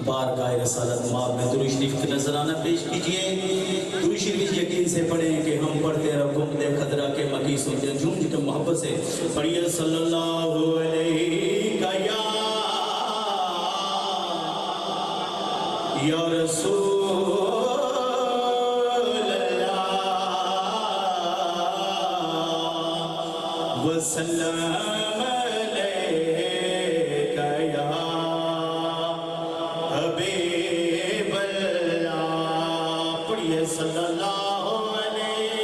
بارگاہ رسالت ماب میں درود شریف کا نذرانہ پیش کیجئے. درود شریف یقین سے پڑھیں کہ ہم پڑھتے رکھوں دے خدرہ کے مکی سنتے جھوم جھوم محبت سے پڑھیے صلی اللہ علیہ یا رسول اللہ وسلم صلی اللہ علیہ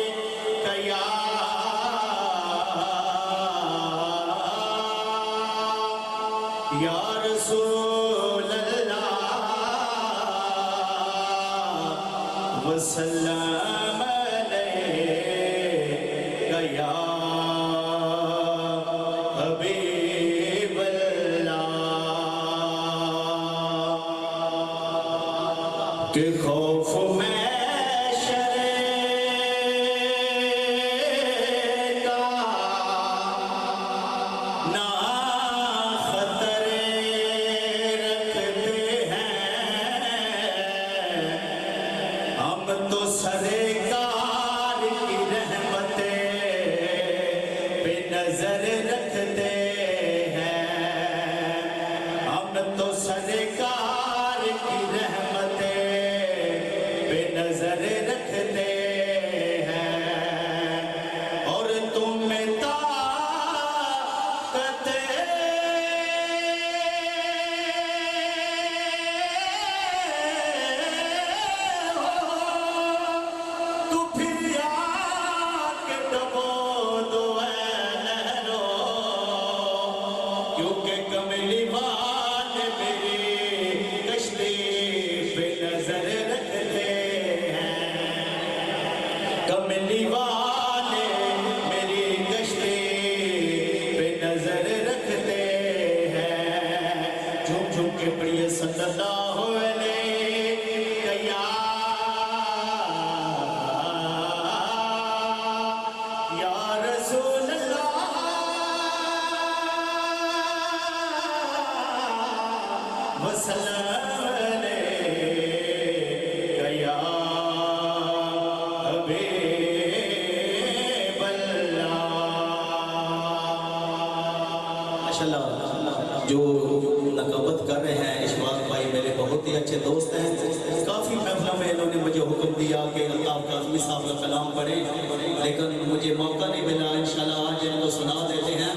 یا رسول اللہ وسلم علیہ یا حبیب اللہ کہ خوف میں سرکار کی رحمتیں پہ نظر رکھتے ہیں. ہم تو سرکار کی رحمتیں پہ نظر رکھتے ہیں اور تمہیں طاقت کملی والے میری کشتی پہ نظر رکھتے ہیں. کملی والے میری کشتی پہ نظر رکھتے ہیں. جھوم جھوم کے پڑھیے صلی اللہ علیہ یا رسول اللہ وسلم علیہ یا حبیب اللہ. ماشاءاللہ جو نقابت کر رہے ہیں اشفاق بھائی میرے بہت ہی اچھے دوست ہیں. کافی محفلوں میں انہوں نے مجھے حکم دیا کہ الطاف کاظمی صاحب کا کلام پڑھیں لیکن مجھے موقع نہیں ملا. انشاءاللہ آج ان کو سنا دیتے ہیں.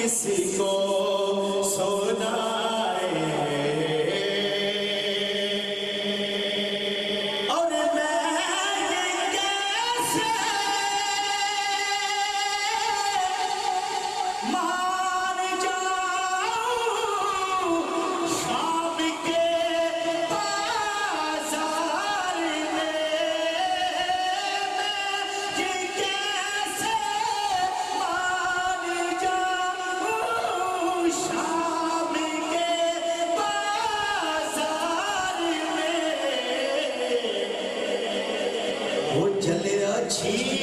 کسی کو سنائے اور میں کیسے مان جاؤں شام کے بازار میں کیسے مان جاؤں اچھی